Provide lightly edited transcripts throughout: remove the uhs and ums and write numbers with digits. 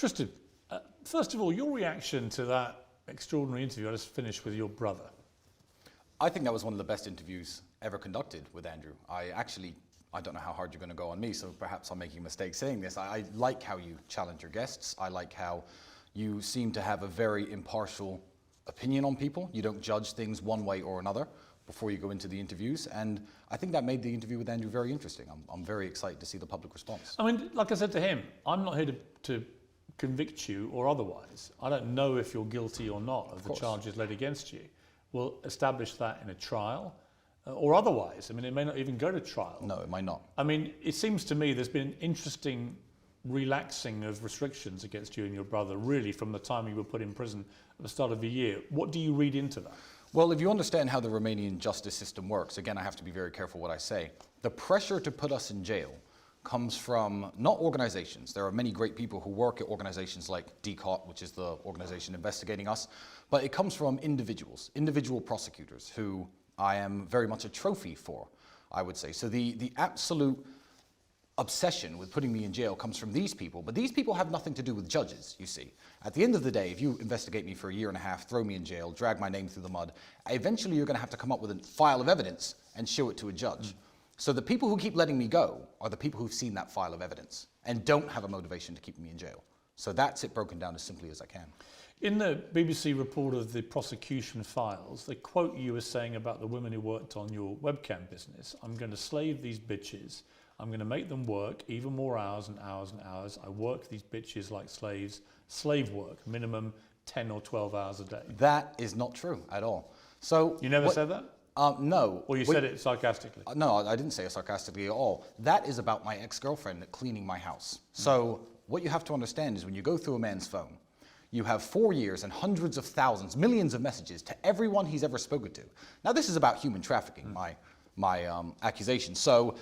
Tristan, first of all, your reaction to that extraordinary interview I just finished with your brother. I think that was one of the best interviews ever conducted with Andrew. I don't know how hard you're going to go on me, so perhaps I'm making a mistake saying this. I like how you challenge your guests. I like how you seem to have a very impartial opinion on people. You don't judge things one way or another before you go into the interviews. And I think that made the interview with Andrew very interesting. I'm very excited to see the public response. I mean, like I said to him, I'm not here to convict you or otherwise. I don't know if you're guilty or not of the charges laid against you. We'll establish that in a trial. Or otherwise. I mean, it may not even go to trial. No, it might not. I mean, it seems to me there's been an interesting relaxing of restrictions against you and your brother, really, from the time you were put in prison at the start of the year. What do you read into that? Well, if you understand how the Romanian justice system works, again, I have to be very careful what I say. The pressure to put us in jail comes from not organizations. There are many great people who work at organizations like Tate, which is the organization investigating us, but it comes from individual prosecutors who I am very much a trophy for, I would say. So the absolute obsession with putting me in jail comes from these people, but these people have nothing to do with judges, you see. At the end of the day, if you investigate me for a year and a half, throw me in jail, drag my name through the mud, eventually you're going to have to come up with a file of evidence and show it to a judge. So the people who keep letting me go are the people who've seen that file of evidence and don't have a motivation to keep me in jail. So that's it broken down as simply as I can. In the BBC report of the prosecution files, they quote you as saying about the women who worked on your webcam business, I'm going to slave these bitches. I'm going to make them work even more hours and hours and hours. I work these bitches like slaves. Slave work, minimum 10 or 12 hours a day. That is not true at all. So you never said that? No. Or you said it sarcastically? No, I didn't say it sarcastically at all. That is about my ex-girlfriend cleaning my house. So what you have to understand is when you go through a man's phone, you have 4 years and hundreds of thousands, millions of messages to everyone he's ever spoken to. Now, this is about human trafficking, my accusation. So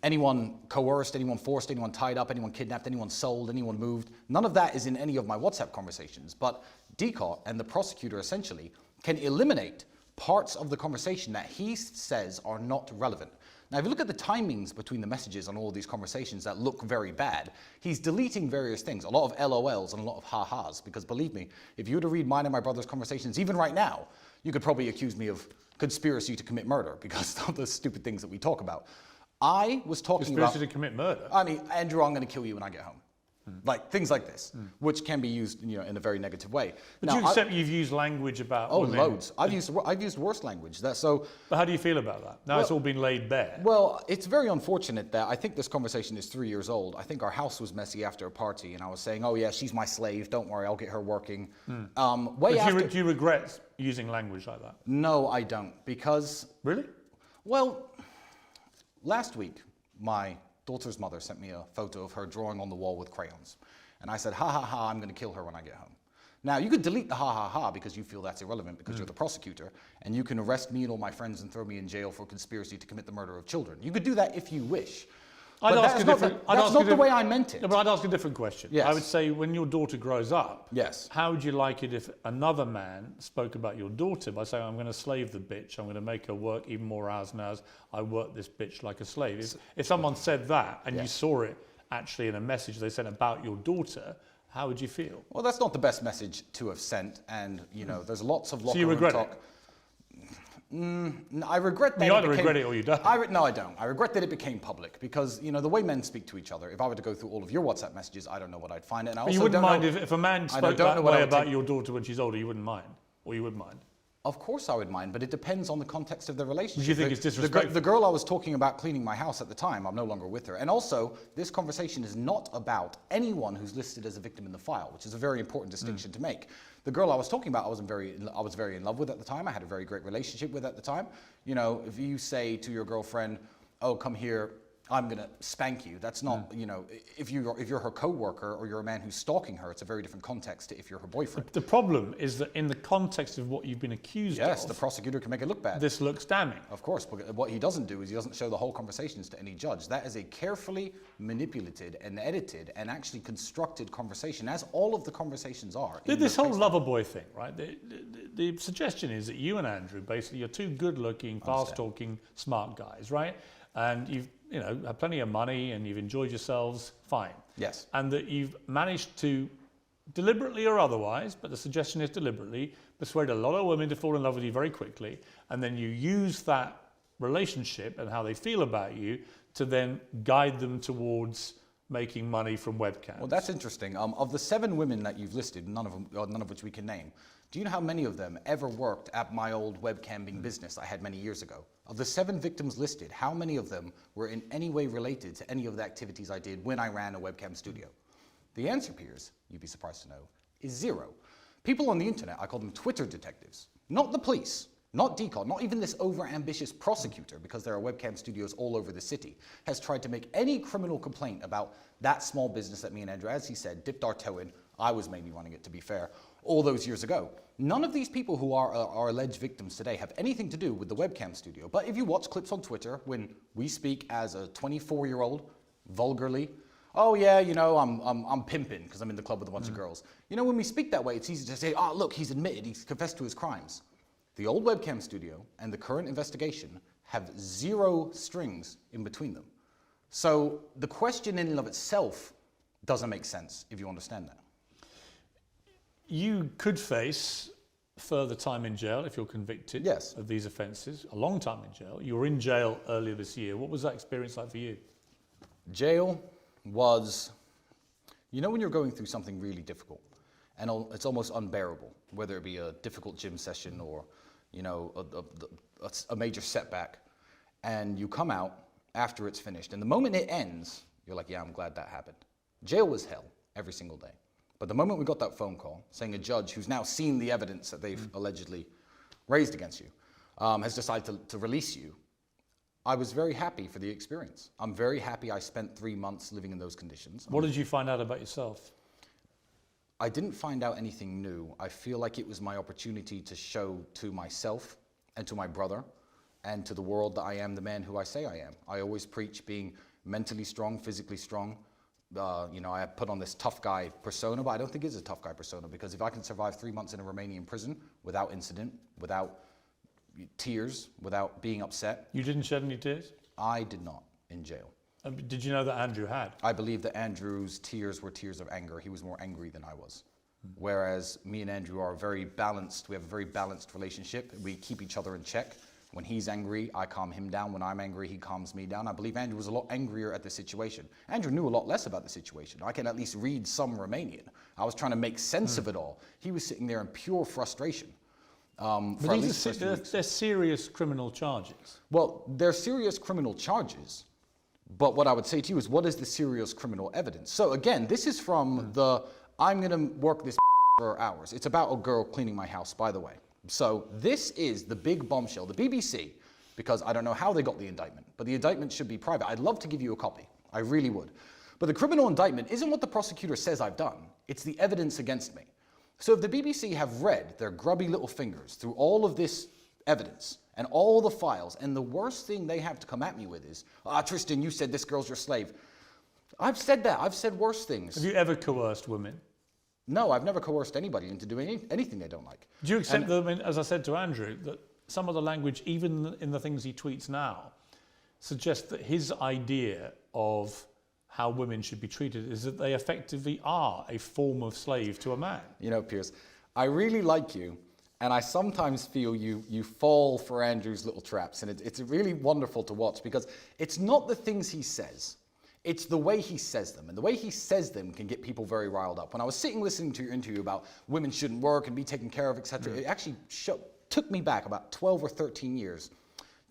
anyone coerced, anyone forced, anyone tied up, anyone kidnapped, anyone sold, anyone moved, none of that is in any of my WhatsApp conversations. But Tate and the prosecutor essentially can eliminate parts of the conversation that he says are not relevant. Now, if you look at the timings between the messages on all of these conversations that look very bad, he's deleting various things, a lot of LOLs and a lot of ha-has, because believe me, if you were to read mine and my brother's conversations, even right now, you could probably accuse me of conspiracy to commit murder because of the stupid things that we talk about. I was talking about... Conspiracy to commit murder? I mean, Andrew, I'm going to kill you when I get home. Like things like this, which can be used, in a very negative way. But you accept you've used language about women? Loads. I've used worse language. But how do you feel about that? Now it's all been laid bare. Well, it's very unfortunate that I think this conversation is 3 years old. I think our house was messy after a party, and I was saying, "Oh yeah, she's my slave. Don't worry, I'll get her working." Do you regret using language like that? No, I don't, because really, well, last week my daughter's mother sent me a photo of her drawing on the wall with crayons. And I said, ha ha ha, I'm going to kill her when I get home. Now, you could delete the ha ha ha because you feel that's irrelevant because you're the prosecutor, and you can arrest me and all my friends and throw me in jail for conspiracy to commit the murder of children. You could do that if you wish. But that's not the way I meant it. No, but I'd ask a different question. Yes. I would say when your daughter grows up, yes, how would you like it if another man spoke about your daughter by saying, I'm going to slave the bitch, I'm going to make her work even more hours and hours, I work this bitch like a slave. If someone said that and you saw it actually in a message they sent about your daughter, how would you feel? Well, that's not the best message to have sent, and there's lots of locker room talk. So you regret it? I regret that. You either regret it or you don't. No, I don't. I regret that it became public because, the way men speak to each other, if I were to go through all of your WhatsApp messages, I don't know what I'd find. And I also you wouldn't mind if a man spoke that way about your daughter when she's older, you wouldn't mind? Or you would mind? Of course I would mind, but it depends on the context of the relationship. Do you think it's disrespectful? The girl I was talking about cleaning my house at the time, I'm no longer with her. And also, this conversation is not about anyone who's listed as a victim in the file, which is a very important distinction to make. The girl I was talking about, I was very in love with at the time. I had a very great relationship with at the time. If you say to your girlfriend, "Oh, come here, I'm gonna spank you," that's not, if you're her co-worker or you're a man who's stalking her, it's a very different context to if you're her boyfriend. The problem is that in the context of what you've been accused of, yes, the prosecutor can make it look bad. This looks damning. Of course, but what he doesn't do is he doesn't show the whole conversations to any judge. That is a carefully manipulated and edited and actually constructed conversation, as all of the conversations are. This whole lover boy thing, right? The suggestion is that you and Andrew, basically, you're two good-looking, fast-talking, smart guys, right? And you've have plenty of money and you've enjoyed yourselves, fine. Yes. And that you've managed to deliberately or otherwise, but the suggestion is deliberately, persuade a lot of women to fall in love with you very quickly, and then you use that relationship and how they feel about you to then guide them towards making money from webcams. Well, that's interesting. Of the 7 women that you've listed, none of which we can name, do you know how many of them ever worked at my old webcamming business I had many years ago? Of the 7 victims listed, how many of them were in any way related to any of the activities I did when I ran a webcam studio? The answer, Piers, you'd be surprised to know, is 0. People on the internet, I call them Twitter detectives. Not the police, not DCOT, not even this over-ambitious prosecutor, because there are webcam studios all over the city, has tried to make any criminal complaint about that small business that me and Andrew, as he said, dipped our toe in. I was mainly running it, to be fair, all those years ago. None of these people who are alleged victims today have anything to do with the webcam studio. But if you watch clips on Twitter, when we speak as a 24-year-old, vulgarly, oh yeah, you know, I'm pimping because I'm in the club with a bunch of girls. You know, when we speak that way, it's easy to say, oh, look, he's admitted, he's confessed to his crimes. The old webcam studio and the current investigation have 0 strings in between them. So the question in and of itself doesn't make sense, if you understand that. You could face further time in jail if you're convicted of these offences, a long time in jail. You were in jail earlier this year. What was that experience like for you? Jail was, you know when you're going through something really difficult and it's almost unbearable, whether it be a difficult gym session or, you know, a major setback, and you come out after it's finished, and the moment it ends, you're like, yeah, I'm glad that happened. Jail was hell every single day. But the moment we got that phone call saying a judge who's now seen the evidence that they've allegedly raised against you has decided to release you, I was very happy for the experience. I'm very happy I spent 3 months living in those conditions. What did you find out about yourself? I didn't find out anything new. I feel like it was my opportunity to show to myself and to my brother and to the world that I am the man who I say I am. I always preach being mentally strong, physically strong. You know, I put on this tough guy persona, but I don't think it's a tough guy persona, because if I can survive 3 months in a Romanian prison without incident, without tears, without being upset. You didn't shed any tears? I did not in jail. Did you know that Andrew had? I believe that Andrew's tears were tears of anger. He was more angry than I was. Whereas me and Andrew are very balanced. We have a very balanced relationship. We keep each other in check. When he's angry, I calm him down. When I'm angry, he calms me down. I believe Andrew was a lot angrier at the situation. Andrew knew a lot less about the situation. I can at least read some Romanian. I was trying to make sense of it all. He was sitting there in pure frustration. But they're serious criminal charges. Well, they're serious criminal charges. But what I would say to you is, what is the serious criminal evidence? So again, this is from the, I'm going to work this for hours. It's about a girl cleaning my house, by the way. So this is the big bombshell. The BBC, because I don't know how they got the indictment, but the indictment should be private. I'd love to give you a copy. I really would. But the criminal indictment isn't what the prosecutor says I've done. It's the evidence against me. So if the BBC have read their grubby little fingers through all of this evidence and all the files, and the worst thing they have to come at me with is, Tristan, you said this girl's your slave. I've said that. I've said worse things. Have you ever coerced women? No, I've never coerced anybody into doing anything they don't like. Do you accept them, as I said to Andrew, that some of the language, even in the things he tweets now, suggests that his idea of how women should be treated is that they effectively are a form of slave to a man? You know, Piers, I really like you, and I sometimes feel you fall for Andrew's little traps, and it's really wonderful to watch, because it's not the things he says. It's the way he says them, and the way he says them can get people very riled up. When I was sitting listening to your interview about women shouldn't work and be taken care of, etc., it actually took me back about 12 or 13 years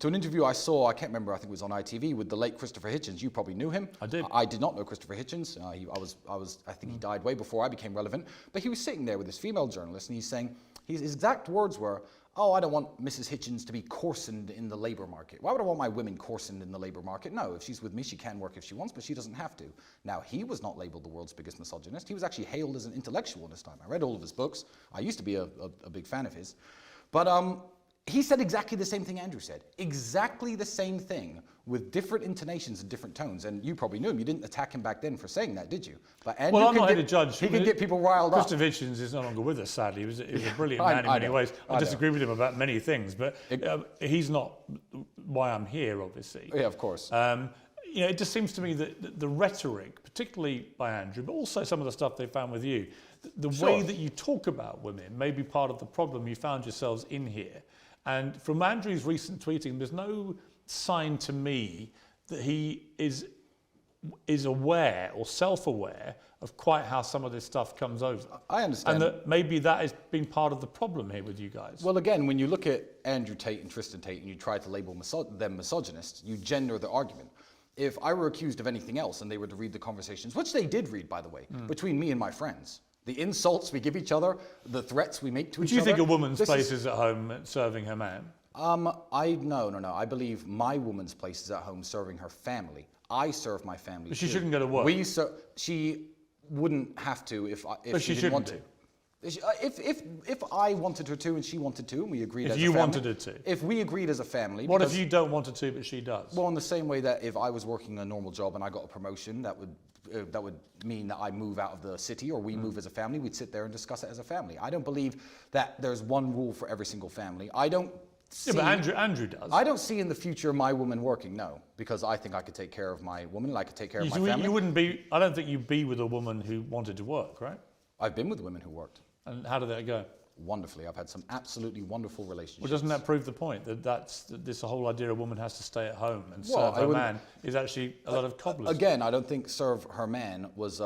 to an interview I saw, I can't remember, I think it was on ITV, with the late Christopher Hitchens. You probably knew him. I did. I did not know Christopher Hitchens. I think he died way before I became relevant. But he was sitting there with this female journalist, and he's saying, his exact words were, oh, I don't want Mrs. Hitchens to be coarsened in the labor market. Why would I want my women coarsened in the labor market? No, if she's with me, she can work if she wants, but she doesn't have to. Now, he was not labeled the world's biggest misogynist. He was actually hailed as an intellectual in his time. I read all of his books. I used to be a big fan of his. But he said exactly the same thing Andrew said. Exactly the same thing with different intonations and different tones. And you probably knew him. You didn't attack him back then for saying that, did you? But Andrew, well, I'm not here to judge. He can get people riled up. Christopher Hitchens is no longer with us, sadly. He was a brilliant man in many ways. I disagree with him about many things, but he's not why I'm here, obviously. Yeah, of course. You know, it just seems to me that the rhetoric, particularly by Andrew, but also some of the stuff they found with you. The Sure. way that you talk about women may be part of the problem you found yourselves in here. And from Andrew's recent tweeting, there's no sign to me that he is aware or self-aware of quite how some of this stuff comes over. I understand. And that maybe that has been part of the problem here with you guys. Well, again, when you look at Andrew Tate and Tristan Tate and you try to label them misogynists, you gender the argument. If I were accused of anything else and they were to read the conversations, which they did read, by the way, between me and my friends, the insults we give each other, the threats we make to each other. Do you think a woman's place is at home serving her man? No. I believe my woman's place is at home serving her family. I serve my family. But she too. shouldn't go to work. She wouldn't have to if But she she didn't want shouldn't to. If I wanted her to and she wanted to and we agreed as a family. If you wanted her to. If we agreed as a family. What if you don't want her to but she does? Well, in the same way that if I was working a normal job and I got a promotion, that would mean that I move out of the city or we move as a family, we'd sit there and discuss it as a family. I don't believe that there's one rule for every single family. I don't see... Yeah, but Andrew does. I don't see in the future my woman working, no. Because I think I could take care of my woman and I could take care of my family. You wouldn't be... I don't think you'd be with a woman who wanted to work, right? I've been with women who worked. And how did that go? Wonderfully. I've had some absolutely wonderful relationships. Well, doesn't that prove the point? That this whole idea a woman has to stay at home and serve her man is actually a lot of cobblers. Again, I don't think serve her man was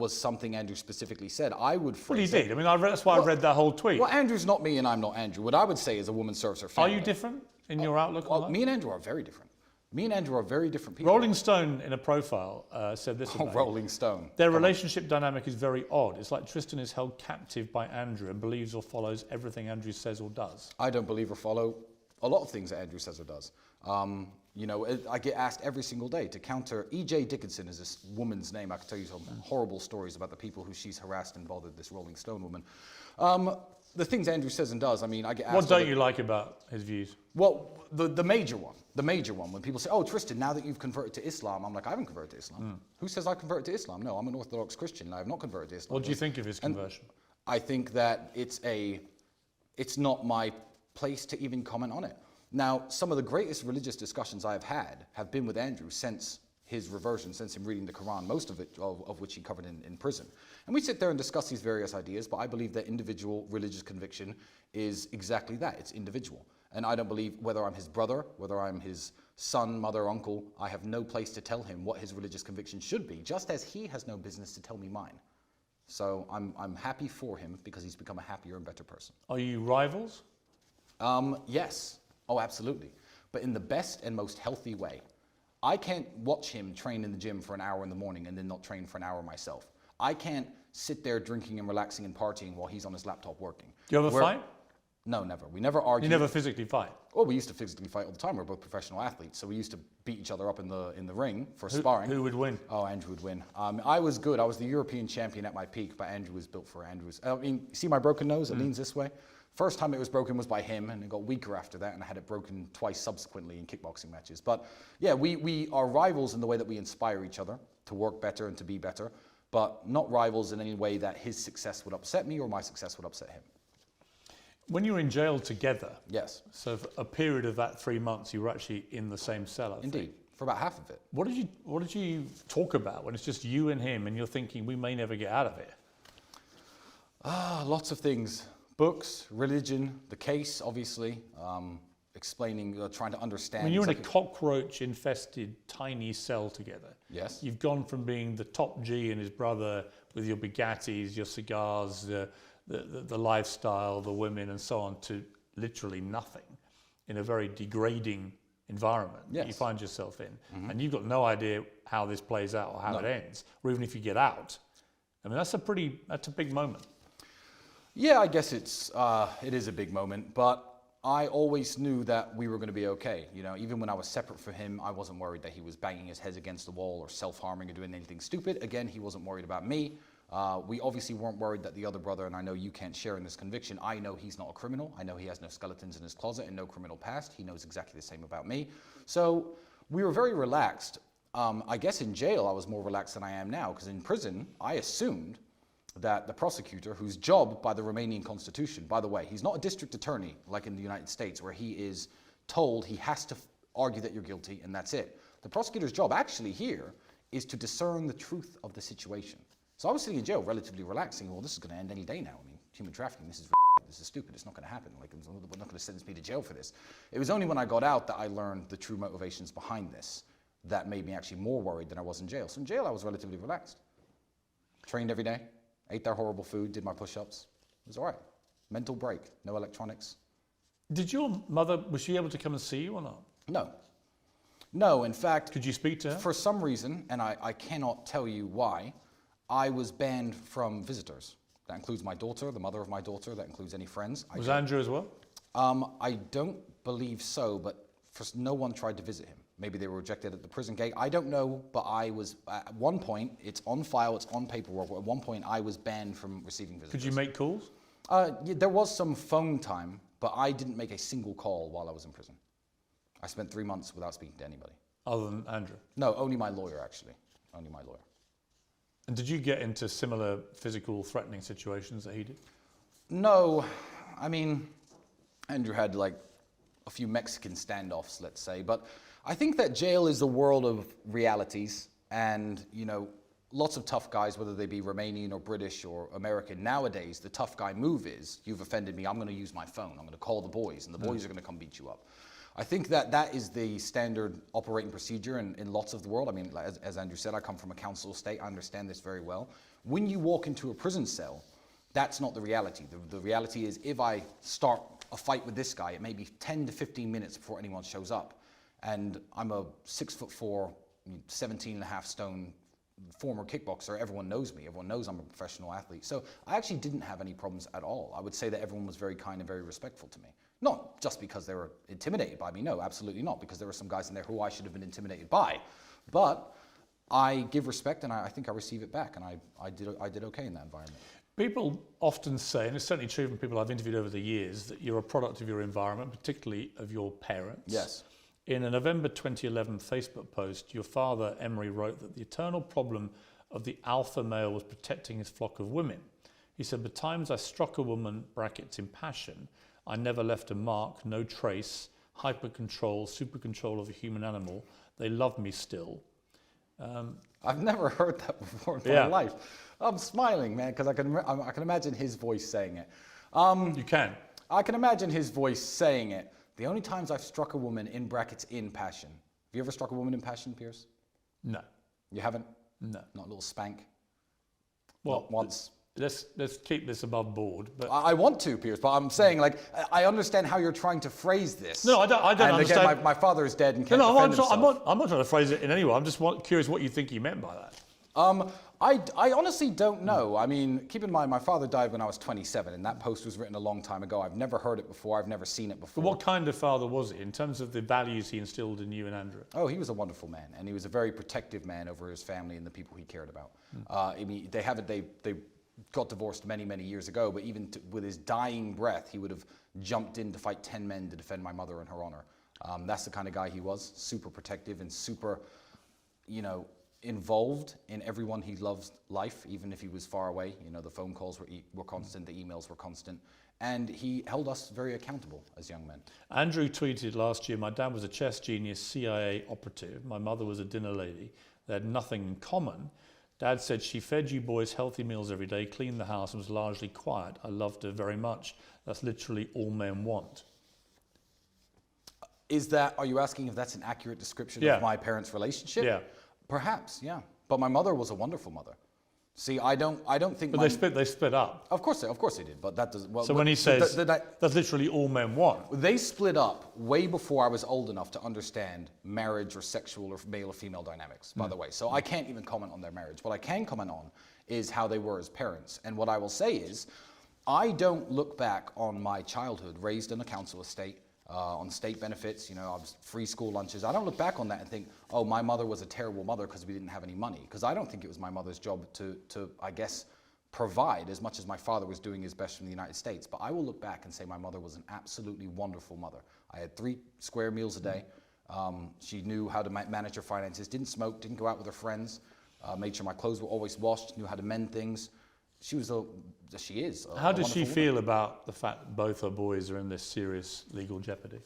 something Andrew specifically said. I would phrase Well, he did. I mean, that's why I read that whole tweet. Well, Andrew's not me and I'm not Andrew. What I would say is a woman serves her family. Are you different in your outlook on that? Me and Andrew are very different. Me and Andrew are very different people. Rolling Stone, in a profile, said this about Rolling Stone. Their relationship dynamic is very odd. It's like Tristan is held captive by Andrew and believes or follows everything Andrew says or does. I don't believe or follow a lot of things that Andrew says or does. I get asked every single day to counter. E.J. Dickinson is this woman's name. I could tell you some horrible stories about the people who she's harassed and bothered, this Rolling Stone woman. The things Andrew says and does, I mean, I get asked... What don't you like about his views? Well, the major one, when people say, oh, Tristan, now that you've converted to Islam, I'm like, I haven't converted to Islam. Who says I converted to Islam? No, I'm an Orthodox Christian and I have not converted to Islam. What do you think of his conversion? I think that it's not my place to even comment on it. Now, some of the greatest religious discussions I have had have been with Andrew since his reversion, since him reading the Quran, most of it, of which he covered in prison. And we sit there and discuss these various ideas, but I believe that individual religious conviction is exactly that, it's individual. And I don't believe whether I'm his brother, whether I'm his son, mother, uncle, I have no place to tell him what his religious conviction should be, just as he has no business to tell me mine. So I'm happy for him because he's become a happier and better person. Are you rivals? Yes. Oh, absolutely. But in the best and most healthy way. I can't watch him train in the gym for an hour in the morning and then not train for an hour myself. I can't sit there drinking and relaxing and partying while he's on his laptop working. Do you ever fight? No, never. We never argue. You never physically fight? Well, we used to physically fight all the time. We're both professional athletes, so we used to beat each other up in the ring for sparring. Who would win? Oh, Andrew would win. I was good. I was the European champion at my peak, but Andrew was built for Andrews. I mean, see my broken nose? It leans this way. First time it was broken was by him, and it got weaker after that, and I had it broken twice subsequently in kickboxing matches. But yeah, we are rivals in the way that we inspire each other to work better and to be better, but not rivals in any way that his success would upset me or my success would upset him. When you were in jail together, yes. So for a period of that 3 months, you were actually in the same cell, I think. Indeed, for about half of it. What did you talk about when it's just you and him and you're thinking we may never get out of it? Lots of things. Books, religion, the case, obviously, explaining, trying to understand. When you're in a cockroach-infested tiny cell together, yes, you've gone from being the top G and his brother with your Bugattis, your cigars, the lifestyle, the women and so on, to literally nothing in a very degrading environment that you find yourself in. Mm-hmm. And you've got no idea how this plays out or how it ends, or even if you get out. I mean, that's a big moment. Yeah, I guess it is a big moment, but I always knew that we were going to be okay. You know, even when I was separate from him, I wasn't worried that he was banging his head against the wall or self-harming or doing anything stupid. Again, he wasn't worried about me. We obviously weren't worried that the other brother, and I know you can't share in this conviction, I know he's not a criminal. I know he has no skeletons in his closet and no criminal past. He knows exactly the same about me. So we were very relaxed. I guess in jail I was more relaxed than I am now, because in prison I assumed that the prosecutor, whose job by the Romanian constitution, by the way, he's not a district attorney like in the United States where he is told he has to argue that you're guilty and that's it. The prosecutor's job actually here is to discern the truth of the situation. So I was sitting in jail relatively relaxing. Well, this is going to end any day now. I mean, human trafficking, this is stupid. It's not going to happen. Like, we're not going to sentence me to jail for this. It was only when I got out that I learned the true motivations behind this that made me actually more worried than I was in jail. So in jail, I was relatively relaxed. Trained every day, ate their horrible food, did my push-ups. It was all right. Mental break, no electronics. Did your mother, was she able to come and see you or not? No. No, in fact... Could you speak to her? For some reason, and I cannot tell you why, I was banned from visitors. That includes my daughter, the mother of my daughter, that includes any friends. Was Andrew as well? I don't believe so, but no one tried to visit him. Maybe they were rejected at the prison gate. I don't know, but I was, at one point, it's on file, it's on paperwork, at one point I was banned from receiving visitors. Could you make calls? Yeah, there was some phone time, but I didn't make a single call while I was in prison. I spent 3 months without speaking to anybody. Other than Andrew? No, only my lawyer, actually. Only my lawyer. And did you get into similar physical threatening situations that he did? No, I mean, Andrew had like a few Mexican standoffs, let's say, but I think that jail is a world of realities, and, you know, lots of tough guys, whether they be Romanian or British or American, nowadays the tough guy move is, you've offended me, I'm going to use my phone, I'm going to call the boys, and the boys are going to come beat you up. I think that that is the standard operating procedure in lots of the world. I mean, as Andrew said, I come from a council estate, I understand this very well. When you walk into a prison cell, that's not the reality. The reality is, if I start a fight with this guy, it may be 10 to 15 minutes before anyone shows up. And I'm a 6'4", 17.5 stone former kickboxer. Everyone knows me. Everyone knows I'm a professional athlete. So I actually didn't have any problems at all. I would say that everyone was very kind and very respectful to me. Not just because they were intimidated by me. No, absolutely not. Because there were some guys in there who I should have been intimidated by. But I give respect, and I think I receive it back. And I did okay in that environment. People often say, and it's certainly true from people I've interviewed over the years, that you're a product of your environment, particularly of your parents. Yes. In a November 2011 Facebook post, your father, Emery, wrote that the eternal problem of the alpha male was protecting his flock of women. He said, "The times I struck a woman, brackets, in passion, I never left a mark, no trace, hyper control, super control of a human animal. They love me still." I've never heard that before in my life. I'm smiling, man, because I can imagine his voice saying it. You can. I can imagine his voice saying it. The only times I've struck a woman, in brackets, in passion. Have you ever struck a woman in passion, Piers? No. You haven't? No. Not a little spank? Well, not once? Let's keep this above board. But I want to, Piers, but I'm saying, like, I understand how you're trying to phrase this. No, I don't and understand. And again, my father is dead and can't No, defend himself. I'm not trying to phrase it in any way. I'm just curious what you think he meant by that. I honestly don't know. I mean, keep in mind, my father died when I was 27, and that post was written a long time ago. I've never heard it before. I've never seen it before. But what kind of father was he in terms of the values he instilled in you and Andrew? Oh, he was a wonderful man, and he was a very protective man over his family and the people he cared about. I mean, they got divorced many, many years ago, but even with his dying breath, he would have jumped in to fight 10 men to defend my mother and her honor. That's the kind of guy he was, super protective and super, you know, involved in everyone he loves life, even if he was far away. You know, the phone calls were constant, the emails were constant, and he held us very accountable as young men. Andrew tweeted last year, "My dad was a chess genius, CIA operative. My mother was a dinner lady. They had nothing in common. Dad said she fed you boys healthy meals every day, cleaned the house, and was largely quiet. I loved her very much. That's literally all men want." Are you asking if that's an accurate description of my parents' relationship? Yeah. Perhaps, yeah. But my mother was a wonderful mother. See, I don't think. But they split up. Of course they did. But that does. Well, so when he says that's literally all men want, they split up way before I was old enough to understand marriage or sexual or male or female dynamics. By the way, so I can't even comment on their marriage. What I can comment on is how they were as parents. And what I will say is, I don't look back on my childhood raised in a council estate. On state benefits, you know, I was free school lunches. I don't look back on that and think, oh, my mother was a terrible mother because we didn't have any money. Because I don't think it was my mother's job to, I guess, provide as much as my father was doing his best from the United States. But I will look back and say my mother was an absolutely wonderful mother. I had 3 square meals a day. She knew how to manage her finances, didn't smoke, didn't go out with her friends, made sure my clothes were always washed, knew how to mend things. She is. How does she feel about the fact both her boys are in this serious legal jeopardy?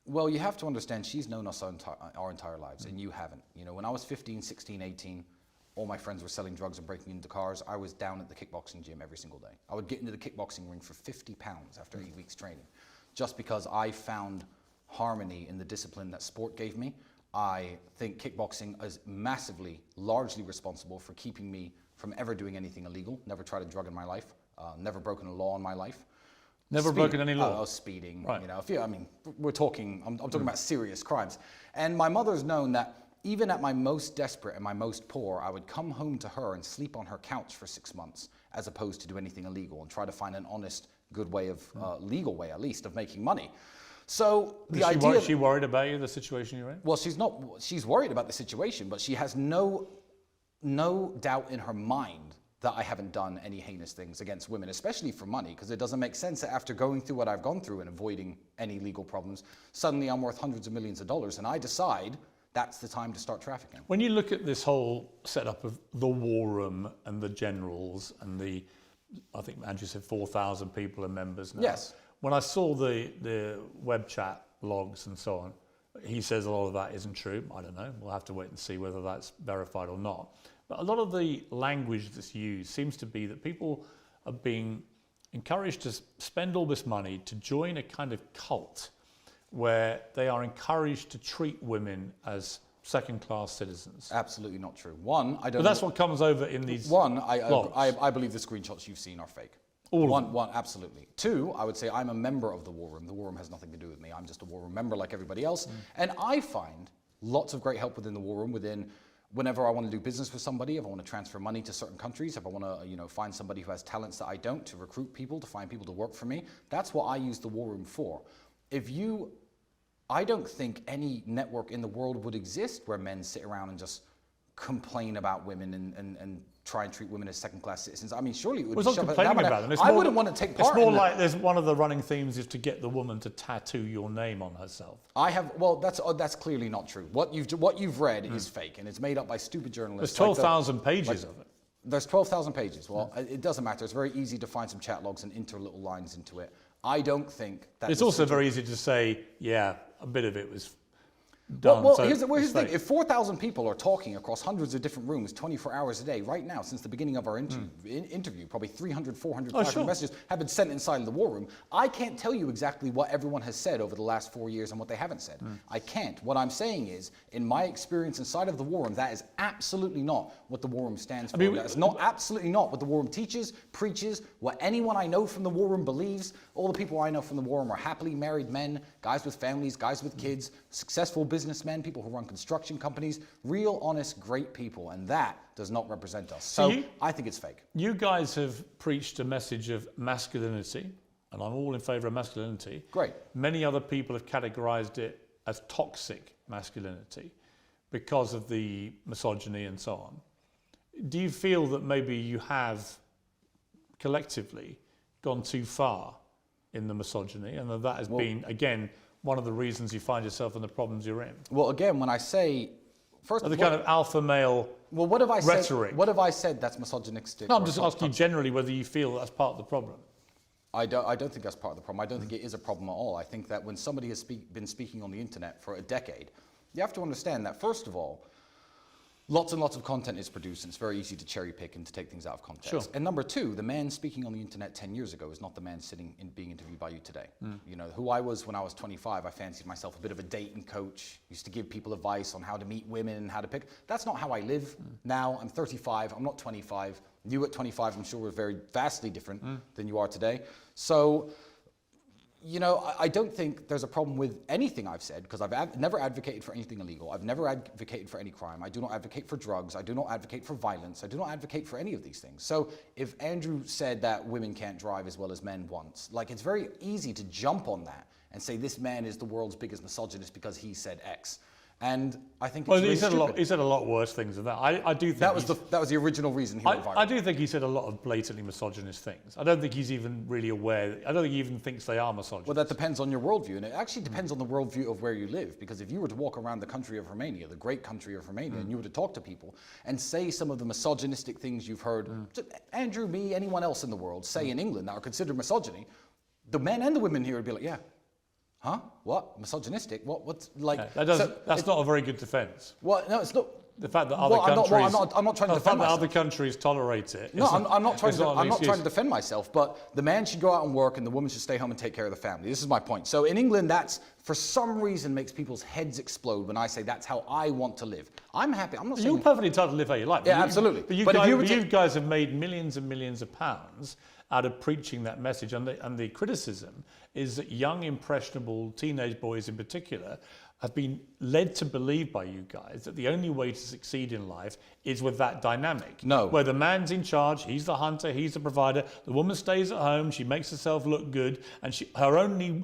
Well, you have to understand, she's known us our entire lives, and you haven't. You know, when I was 15, 16, 18, all my friends were selling drugs and breaking into cars. I was down at the kickboxing gym every single day. I would get into the kickboxing ring for 50 pounds after 8 weeks training, just because I found harmony in the discipline that sport gave me. I think kickboxing is massively, largely responsible for keeping me from ever doing anything illegal. Never tried a drug in my life. Never broken a law in my life. Never broken any law? Speeding. Right. You know, I mean, we're talking, I'm talking about serious crimes. And my mother's known that even at my most desperate and my most poor, I would come home to her and sleep on her couch for 6 months, as opposed to do anything illegal, and try to find an honest, good way of, legal way at least, of making money. So the idea... Is she worried about you, the situation you're in? Well, she's worried about the situation, but she has no doubt in her mind that I haven't done any heinous things against women, especially for money, because it doesn't make sense that after going through what I've gone through and avoiding any legal problems, suddenly I'm worth hundreds of millions of dollars, and I decide that's the time to start trafficking. When you look at this whole setup of the war room and the generals and I think Andrew said 4,000 people are members now. Yes. When I saw the web chat logs and so on, he says a lot of that isn't true. I don't know. We'll have to wait and see whether that's verified or not. But a lot of the language that's used seems to be that people are being encouraged to spend all this money to join a kind of cult where they are encouraged to treat women as second-class citizens. Absolutely not true. One, I don't... But that's what comes over in these I believe the screenshots you've seen are fake. One, absolutely. Two, I would say I'm a member of the war room. The war room has nothing to do with me. I'm just a war room member like everybody else. And I find lots of great help within the war room, whenever I want to do business with somebody, if I want to transfer money to certain countries, if I want to, find somebody who has talents that I don't, to recruit people, to find people to work for me. That's what I use the war room for. I don't think any network in the world would exist where men sit around and just complain about women and try and treat women as second-class citizens. I mean, surely it would be... It's not complaining about them. I wouldn't want to take part in It's more like there's one of the running themes is to get the woman to tattoo your name on herself. That's clearly not true. What you've read is fake, and it's made up by stupid journalists. There's 12,000 pages of it. There's 12,000 pages. Well, it doesn't matter. It's very easy to find some chat logs and enter little lines into it. I don't think that... It's also very easy to say, yeah, a bit of it was done. Well, here's the thing. If 4,000 people are talking across hundreds of different rooms 24 hours a day, right now, since the beginning of our interview, probably 300, 400, 500 messages have been sent inside of the war room. I can't tell you exactly what everyone has said over the last 4 years and what they haven't said. I can't. What I'm saying is, in my experience inside of the war room, that is absolutely not what the war room stands for. That's absolutely not what the war room teaches, preaches, what anyone I know from the war room believes. All the people I know from the war room are happily married men, guys with families, guys with kids, successful businessmen, people who run construction companies, real, honest, great people, and that does not represent us. So I think it's fake. You guys have preached a message of masculinity, and I'm all in favour of masculinity. Great. Many other people have categorised it as toxic masculinity because of the misogyny and so on. Do you feel that maybe you have collectively gone too far in the misogyny, and that has been, again, one of the reasons you find yourself in the problems you're in? Well, again, when I say... First, the kind of alpha male what have I rhetoric. Said, what have I said that's misogynistic? No, I'm just asking you generally whether you feel that's part of the problem. I don't think that's part of the problem. I don't think it is a problem at all. I think that when somebody has been speaking on the internet for a decade, you have to understand that, first of all, lots and lots of content is produced, and it's very easy to cherry pick and to take things out of context. Sure. And number two, the man speaking on the internet 10 years ago is not the man being interviewed by you today. You know, who I was when I was 25, I fancied myself a bit of a dating coach, used to give people advice on how to meet women and how to pick. That's not how I live now. I'm 35, I'm not 25. You at 25, I'm sure we're very vastly different than you are today. So, you know, I don't think there's a problem with anything I've said, because I've never advocated for anything illegal. I've never advocated for any crime. I do not advocate for drugs. I do not advocate for violence. I do not advocate for any of these things. So if Andrew said that women can't drive as well as men once, like, it's very easy to jump on that and say this man is the world's biggest misogynist because he said X. And I think it's really stupid. He said a lot worse things than that. I do think that was the original reason he went viral. I do think he said a lot of blatantly misogynist things. I don't think he's even really aware. I don't think he even thinks they are misogynist. Well, that depends on your worldview, and it actually depends on the worldview of where you live. Because if you were to walk around the country of Romania, the great country of Romania, and you were to talk to people and say some of the misogynistic things you've heard Andrew, me, anyone else in the world say in England that are considered misogyny, the men and the women here would be like, yeah, Huh? What? Misogynistic? What's like? Yeah, that's not a very good defence. Well, no, it's not. The fact that other countries, I'm not trying to defend myself. other countries tolerate it. No, I'm not trying to defend myself. But the man should go out and work, and the woman should stay home and take care of the family. This is my point. So in England, that's for some reason makes people's heads explode when I say that's how I want to live. I'm happy. I'm not saying you're perfectly entitled to live how you like. Yeah, absolutely. But you guys have made millions and millions of pounds out of preaching that message, and the criticism is that young, impressionable teenage boys in particular have been led to believe by you guys that the only way to succeed in life is with that dynamic. No. Where the man's in charge, he's the hunter, he's the provider, the woman stays at home, she makes herself look good, and her only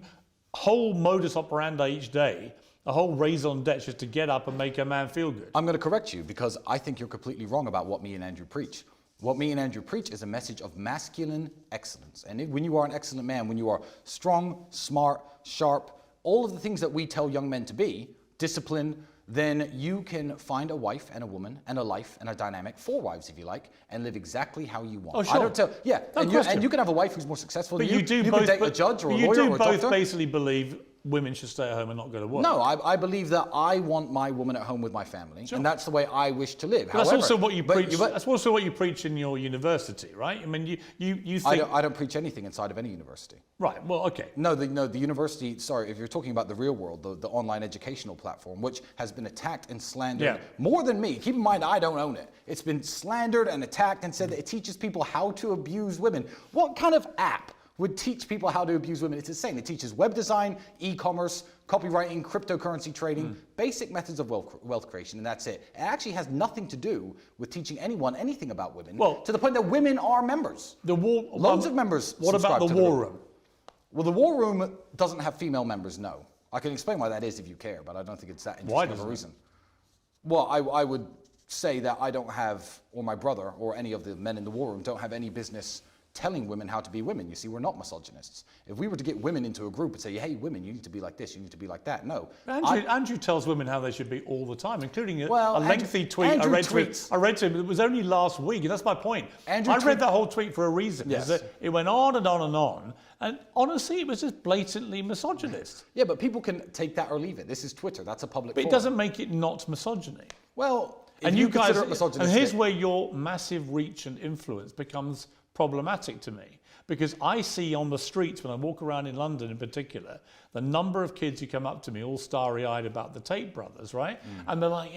whole modus operandi each day, a whole raison d'etre is to get up and make a man feel good. I'm going to correct you because I think you're completely wrong about what me and Andrew preach. What me and Andrew preach is a message of masculine excellence. And when you are an excellent man, when you are strong, smart, sharp, all of the things that we tell young men to be, discipline, then you can find a wife and a woman and a life and a dynamic, 4 wives if you like, and live exactly how you want. Oh, sure. I don't tell, yeah, and you can have a wife who's more successful than you. You can date a judge or a lawyer or a doctor. You do both basically believe women should stay at home and not go to work. No, I believe that I want my woman at home with my family, and that's the way I wish to live. However, that's also what you preach. That's also what you preach in your university, right? I mean, you think I don't preach anything inside of any university. Right. Well, okay. No, the university. Sorry, if you're talking about the real world, the online educational platform, which has been attacked and slandered more than me. Keep in mind, I don't own it. It's been slandered and attacked and said that it teaches people how to abuse women. What kind of app would teach people how to abuse women? It's insane. It teaches web design, e-commerce, copywriting, cryptocurrency trading, basic methods of wealth creation, and that's it. It actually has nothing to do with teaching anyone anything about women, to the point that women are members. Loads of members. What about the war room? Well, the war room doesn't have female members, no. I can explain why that is if you care, but I don't think it's that interesting of a reason. Well, I would say that I don't have, or my brother, or any of the men in the war room don't have any business telling women how to be women. You see, we're not misogynists. If we were to get women into a group and say, hey, women, you need to be like this, you need to be like that, no. Andrew tells women how they should be all the time, including a lengthy tweet I read to him. It was only last week, and that's my point. I read that whole tweet for a reason. Yes. That it went on and on and on, and honestly, it was just blatantly misogynist. Yeah, but people can take that or leave it. This is Twitter. That's a public But forum. it doesn't make it not misogyny. Well, and you guys, and here's where your massive reach and influence becomes problematic to me. Because I see on the streets, when I walk around in London in particular, the number of kids who come up to me all starry-eyed about the Tate brothers, right? And they're like,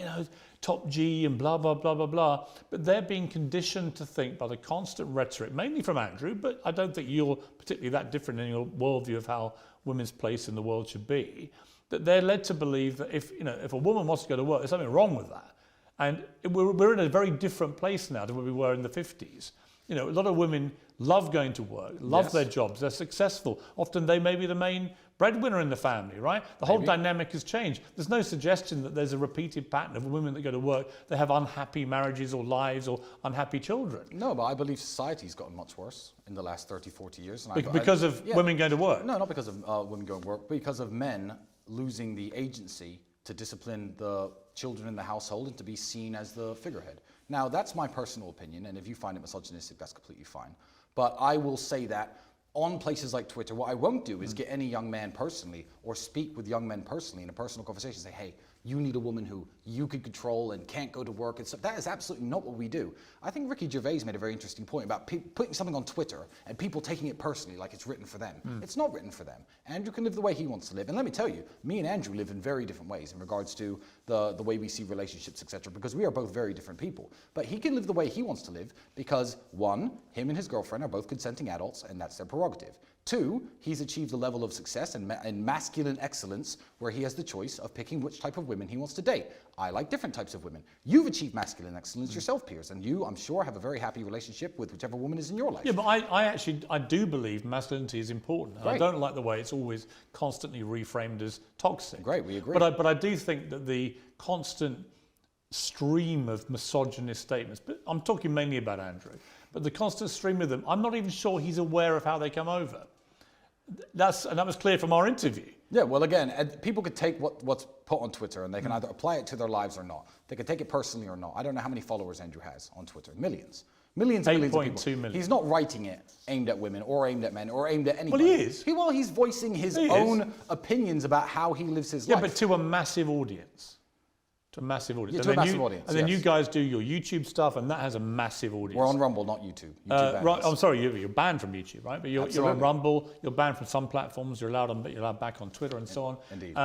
top G and blah, blah, blah, blah, blah. But they're being conditioned to think by the constant rhetoric, mainly from Andrew, but I don't think you're particularly that different in your worldview of how women's place in the world should be, that they're led to believe that if a woman wants to go to work, there's something wrong with that. And we're in a very different place now than where we were in the 50s. A lot of women love going to work, love their jobs, they're successful. Often they may be the main breadwinner in the family, right? The whole dynamic has changed. There's no suggestion that there's a repeated pattern of women that go to work, they have unhappy marriages or lives or unhappy children. No, but I believe society's gotten much worse in the last 30, 40 years. And because of women going to work? No, not because of women going to work, but because of men losing the agency to discipline the children in the household and to be seen as the figurehead. Now, that's my personal opinion, and if you find it misogynistic, that's completely fine. But I will say that on places like Twitter, what I won't do is get any young man personally or speak with young men personally in a personal conversation and say, hey, you need a woman who you can control and can't go to work. And so that is absolutely not what we do. I think Ricky Gervais made a very interesting point about putting something on Twitter and people taking it personally like it's written for them. It's not written for them. Andrew can live the way he wants to live. And let me tell you, me and Andrew live in very different ways in regards to the way we see relationships, etc., because we are both very different people. But he can live the way he wants to live because, one, him and his girlfriend are both consenting adults, and that's their prerogative. Two, he's achieved a level of success and masculine excellence where he has the choice of picking which type of women he wants to date. I like different types of women. You've achieved masculine excellence yourself, Piers, and you, I'm sure, have a very happy relationship with whichever woman is in your life. Yeah, but I do believe masculinity is important. And I don't like the way it's always constantly reframed as toxic. Great, we agree. But I do think that the constant stream of misogynist statements, but I'm talking mainly about Andrew, but the constant stream of them, I'm not even sure he's aware of how they come over. And that was clear from our interview. Yeah, well, again, people could take what's put on Twitter and they can either apply it to their lives or not. They could take it personally or not. I don't know how many followers Andrew has on Twitter. Millions. Millions and millions of people. 8.2 million. He's not writing it aimed at women or aimed at men or aimed at anybody. Well, he is. He's voicing his own opinions about how he lives his life. Yeah, but to a massive audience. To a massive audience. Yeah, to a massive audience, And then you guys do your YouTube stuff, and that has a massive audience. We're on Rumble, not YouTube. Right, I'm sorry, you're banned from YouTube, right? But you're on Rumble, you're banned from some platforms, you're allowed back on Twitter and so on. Indeed.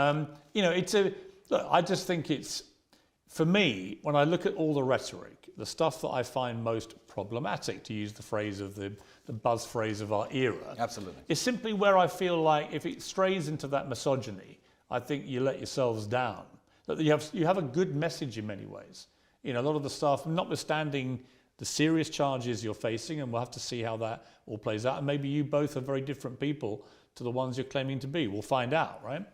You know, look, I just think it's, for me, when I look at all the rhetoric, the stuff that I find most problematic, to use the phrase of the buzz phrase of our era, Absolutely, is simply where I feel like if it strays into that misogyny, I think you let yourselves down. That you have a good message in many ways. You know, a lot of the stuff, notwithstanding the serious charges you're facing, and we'll have to see how that all plays out. And maybe you both are very different people to the ones you're claiming to be. We'll find out, right?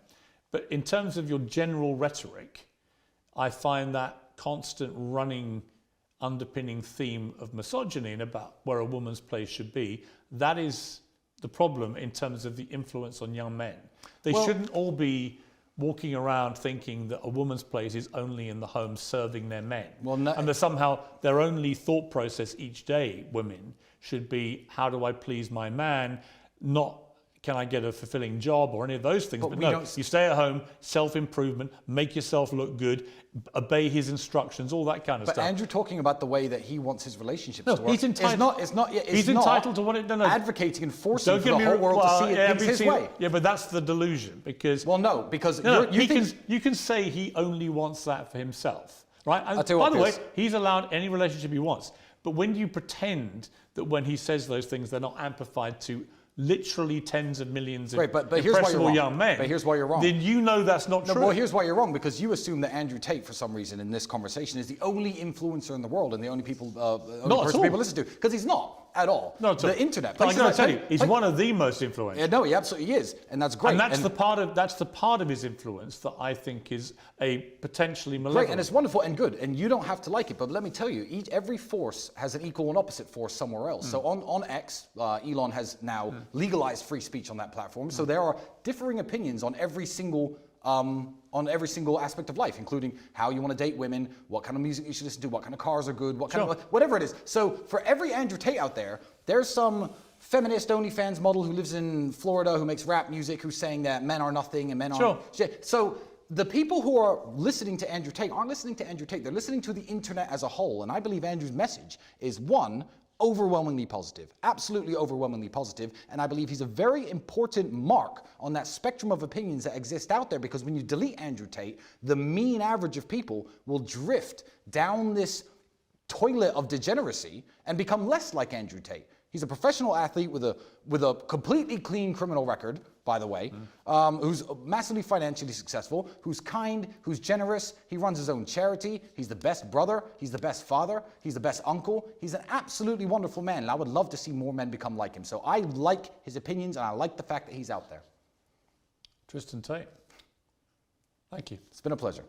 But in terms of your general rhetoric, I find that constant running underpinning theme of misogyny and about where a woman's place should be, that is the problem in terms of the influence on young men. They shouldn't all be walking around thinking that a woman's place is only in the home serving their men. And that somehow their only thought process each day, women, should be, how do I please my man, not can I get a fulfilling job or any of those things. But no, you stay at home, self-improvement, make yourself look good, obey his instructions, all that kind of stuff. But Andrew talking about the way that he wants his relationships to work. He's entitled. He's entitled to what it. No, advocating and forcing for the whole world to see things his way. Yeah, but that's the delusion because. Well, no, because you can say he only wants that for himself, right? And by the way, he's allowed any relationship he wants. But when you pretend that when he says those things, they're not amplified to literally tens of millions of impressionable young men. But here's why you're wrong. Then you know that's not true. Well, here's why you're wrong, because you assume that Andrew Tate, for some reason in this conversation, is the only influencer in the world and the only person people listen to. Because he's not at all. Not at all. The internet. I'm going to tell you, he's one of the most influential. Yeah, no, he absolutely is, and that's great. And that's the part of his influence that I think is a potentially malevolent. Great, and it's wonderful and good, and you don't have to like it. But let me tell you, every force has an equal and opposite force somewhere else. So on X, Elon has now legalized free speech on that platform. So there are differing opinions on every single aspect of life, including how you want to date women, what kind of music you should listen to, what kind of cars are good, what kind of whatever it is. So for every Andrew Tate out there's some feminist OnlyFans model who lives in Florida who makes rap music who's saying that men are nothing and men aren't shit. So the people who are listening to Andrew Tate aren't listening to Andrew Tate. They're listening to the internet as a whole. And I believe Andrew's message is, one, overwhelmingly positive, absolutely overwhelmingly positive, and I believe he's a very important mark on that spectrum of opinions that exist out there, because when you delete Andrew Tate, the mean average of people will drift down this toilet of degeneracy and become less like Andrew Tate. He's a professional athlete with a completely clean criminal record, by the way, who's massively financially successful, who's kind, who's generous. He runs his own charity. He's the best brother. He's the best father. He's the best uncle. He's an absolutely wonderful man, and I would love to see more men become like him. So I like his opinions, and I like the fact that he's out there. Tristan Tate, thank you. It's been a pleasure.